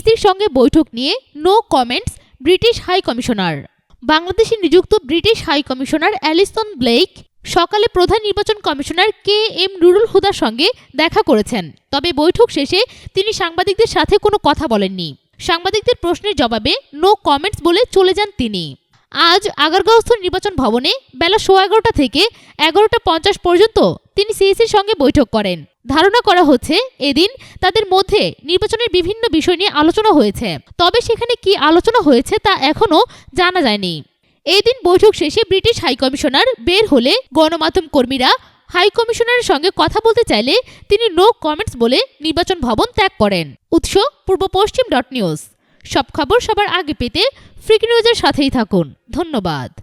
সিইসির সঙ্গে বৈঠক নিয়ে no comments British High Commissioner. বাংলাদেশে নিযুক্ত British High Commissioner Alison Blake সকালে প্রধান নির্বাচন কমিশনার KM নুরুল হুদার সঙ্গে দেখা করেছেন। তবে বৈঠক শেষে তিনি সাংবাদিকদের সাথে কোনো কথা বলেননি। সাংবাদিকদের প্রশ্নের জবাবে নো কমেন্টস বলে চলে যান তিনি। আজ আগারগাঁওস্থ নির্বাচন ভবনে বেলা 11:15 থেকে 11:50 পর্যন্ত তিনি সিইসির সঙ্গে বৈঠক করেন। ধারণা করা হচ্ছে এদিন তাদের মধ্যে নির্বাচনের বিভিন্ন বিষয় নিয়ে আলোচনা হয়েছে। তবে সেখানে কি আলোচনা হয়েছে তা এখনও জানা যায়নি। এদিন বৈঠক শেষে ব্রিটিশ হাইকমিশনার বের হলে গণমাধ্যম কর্মীরা হাইকমিশনারের সঙ্গে কথা বলতে চাইলে তিনি নো কমেন্টস বলে নির্বাচন ভবন ত্যাগ করেন। উৎস পূর্বপশ্চিম.নিউজ। সব খবর সবার আগে পেতে ফ্রিক নিউজের সাথেই থাকুন। ধন্যবাদ।